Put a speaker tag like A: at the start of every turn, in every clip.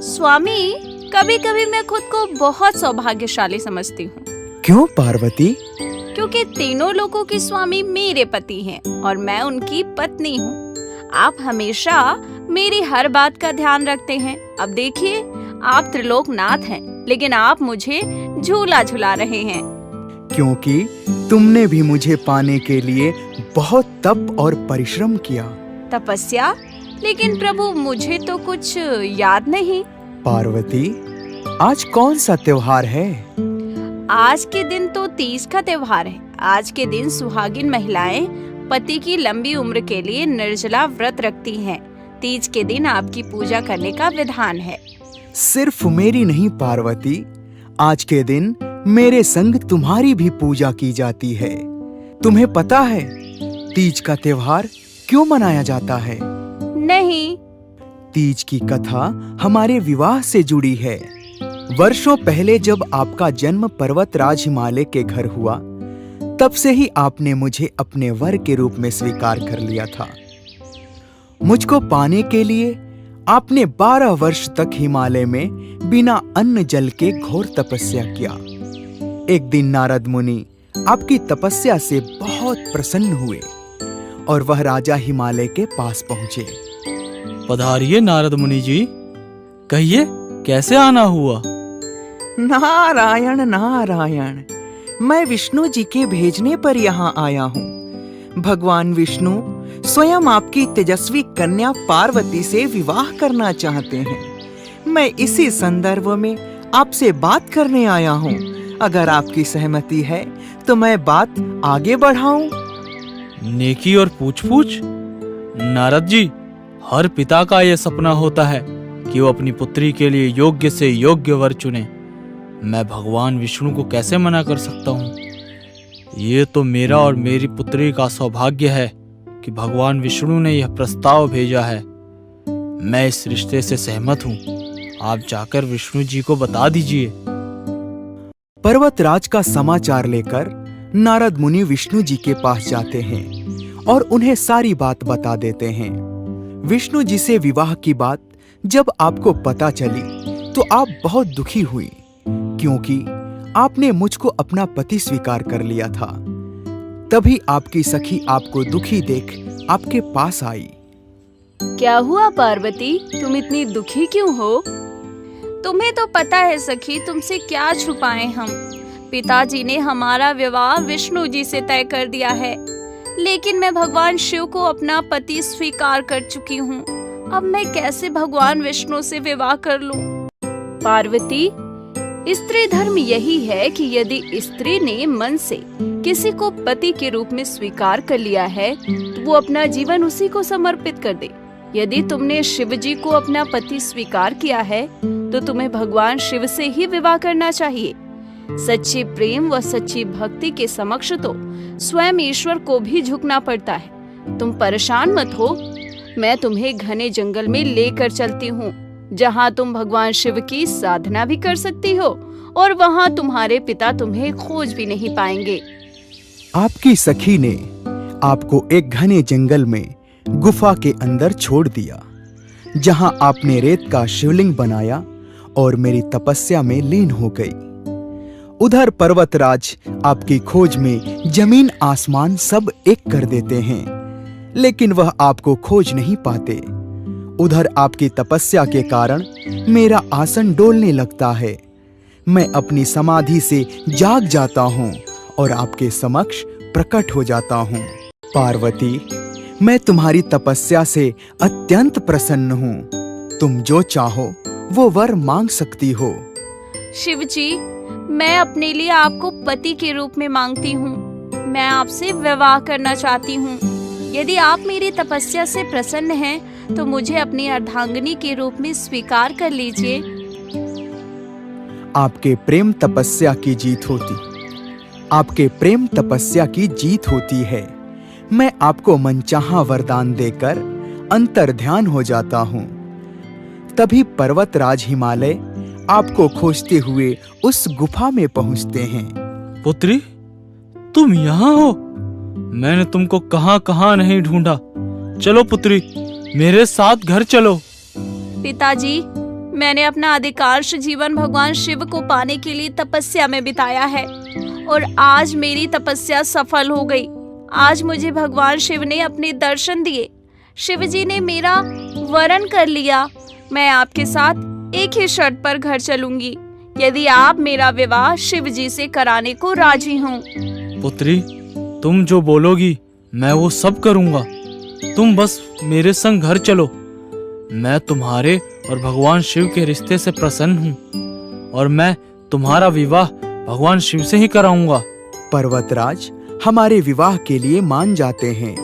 A: स्वामी, कभी कभी मैं खुद को बहुत सौभाग्यशाली समझती हूँ।
B: क्यों पार्वती?
A: क्योंकि तीनों लोगों के स्वामी मेरे पति हैं और मैं उनकी पत्नी हूँ। आप हमेशा मेरी हर बात का ध्यान रखते हैं। अब देखिए, आप त्रिलोकनाथ हैं, लेकिन आप मुझे झूला झुला रहे हैं।
B: क्योंकि तुमने भी मुझे पाने के लिए बहुत तप और परिश्रम किया।
A: तपस्या? लेकिन प्रभु, मुझे तो कुछ याद नहीं।
B: पार्वती, आज कौन सा त्योहार है?
A: आज के दिन तो तीज का त्योहार है। आज के दिन सुहागिन महिलाएं पति की लंबी उम्र के लिए निर्जला व्रत रखती हैं। तीज के दिन आपकी पूजा करने का विधान है।
B: सिर्फ मेरी नहीं पार्वती, आज के दिन मेरे संग तुम्हारी भी पूजा की जाती है। तुम्हें पता है तीज का त्योहार क्यों मनाया जाता है?
A: नहीं।
B: तीज की कथा हमारे विवाह से जुड़ी है। वर्षों पहले जब आपका जन्म पर्वतराज हिमालय के घर हुआ, तब से ही आपने मुझे अपने वर के रूप में स्वीकार कर लिया था। मुझको पाने के लिए आपने 12 वर्ष तक हिमालय में बिना अन्न जल के घोर तपस्या किया। एक दिन नारद मुनि आपकी तपस्या से बहुत प्रसन्न हुए और वह राजा हिमालय के पास पहुंचे।
C: पधारिए नारद मुनि जी, कहिए कैसे आना हुआ?
B: नारायण नारायण, मैं विष्णु जी के भेजने पर यहाँ आया हूँ। भगवान विष्णु स्वयं आपकी तेजस्वी कन्या पार्वती से विवाह करना चाहते हैं। मैं इसी संदर्भ में आपसे बात करने आया हूँ। अगर आपकी सहमति है तो मैं बात आगे बढ़ाऊं।
C: नेकी और पूछ-पूछ? नारद जी, हर पिता का यह सपना होता है कि वो अपनी पुत्री के लिए योग्य से योग्य वर चुने। मैं भगवान विष्णु को कैसे मना कर सकता हूँ? ये तो मेरा और मेरी पुत्री का सौभाग्य है कि भगवान विष्णु ने यह प्रस्ताव भेजा है। मैं इस रिश्ते से सहमत हूँ। आप जाकर विष्णु जी को बता दीजिए।
B: पर्वतराज का समाचार लेकर नारद मुनि विष्णु जी के पास जाते हैं और उन्हें सारी बात बता देते हैं। विष्णु जी से विवाह की बात जब आपको पता चली तो आप बहुत दुखी हुई, क्योंकि आपने मुझको अपना पति स्वीकार कर लिया था। तभी आपकी सखी आपको दुखी देख आपके पास आई।
A: क्या हुआ पार्वती, तुम इतनी दुखी क्यों हो? तुम्हें तो पता है सखी, तुमसे क्या छुपाएं हम। पिताजी ने हमारा विवाह विष्णु जी से तय कर दिया है, लेकिन मैं भगवान शिव को अपना पति स्वीकार कर चुकी हूँ। अब मैं कैसे भगवान विष्णु से विवाह कर लूं? पार्वती, स्त्री धर्म यही है कि यदि स्त्री ने मन से किसी को पति के रूप में स्वीकार कर लिया है तो वो अपना जीवन उसी को समर्पित कर दे। यदि तुमने शिव जी को अपना पति स्वीकार किया है तो तुम्हें भगवान शिव से ही विवाह करना चाहिए। सच्चे प्रेम व सच्ची भक्ति के समक्ष तो स्वयं ईश्वर को भी झुकना पड़ता है। तुम परेशान मत हो, मैं तुम्हें घने जंगल में लेकर चलती हूँ, जहाँ तुम भगवान शिव की साधना भी कर सकती हो और वहाँ तुम्हारे पिता तुम्हें खोज भी नहीं पाएंगे।
B: आपकी सखी ने आपको एक घने जंगल में गुफा के अंदर छोड़ दिया, जहाँ आपने रेत का शिवलिंग बनाया और मेरी तपस्या में लीन हो गई। उधर पर्वतराज आपकी खोज में जमीन आसमान सब एक कर देते हैं, लेकिन वह आपको खोज नहीं पाते। उधर आपकी तपस्या के कारण मेरा आसन डोलने लगता है। मैं अपनी समाधि से जाग जाता हूँ और आपके समक्ष प्रकट हो जाता हूँ। पार्वती, मैं तुम्हारी तपस्या से अत्यंत प्रसन्न हूँ। तुम जो चाहो वो वर मांग सकती हो।
A: शिव जी, मैं अपने लिए आपको पति के रूप में मांगती हूँ। मैं आपसे विवाह करना चाहती हूँ। यदि आप मेरी तपस्या से प्रसन्न हैं, तो मुझे अपनी अर्धांगिनी के रूप में स्वीकार कर लीजिए।
B: आपके प्रेम तपस्या की जीत होती, आपके प्रेम तपस्या की जीत होती है। मैं आपको मनचाहा वरदान देकर अंतर्ध्यान हो जाता हूँ। तभी पर्वतराज हिमालय आपको खोजते हुए उस गुफा में पहुँचते हैं।
C: पुत्री, तुम यहाँ हो? मैंने तुमको कहाँ नहीं ढूंढा। चलो पुत्री, मेरे साथ घर चलो।
A: पिताजी, मैंने अपना अधिकांश जीवन भगवान शिव को पाने के लिए तपस्या में बिताया है और आज मेरी तपस्या सफल हो गई। आज मुझे भगवान शिव ने अपने दर्शन दिए। शिव जी ने मेरा वरण कर लिया। मैं आपके साथ एक ही शर्त पर घर चलूंगी, यदि आप मेरा विवाह शिव जी से कराने को राजी हों।
C: पुत्री, तुम जो बोलोगी मैं वो सब करूंगा। तुम बस मेरे संग घर चलो। मैं तुम्हारे और भगवान शिव के रिश्ते से प्रसन्न हूँ और मैं तुम्हारा विवाह भगवान शिव से ही कराऊंगा।
B: पर्वतराज हमारे विवाह के लिए मान जाते हैं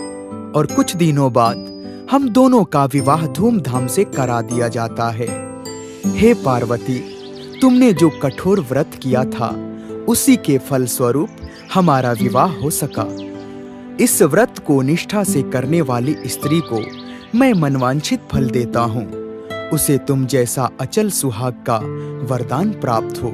B: और कुछ दिनों बाद हम दोनों का विवाह धूमधाम से करा दिया जाता है। हे पार्वती, तुमने जो कठोर व्रत किया था उसी के फलस्वरूप हमारा विवाह हो सका। इस व्रत को निष्ठा से करने वाली स्त्री को मैं मनवांछित फल देता हूँ। उसे तुम जैसा अचल सुहाग का वरदान प्राप्त हो।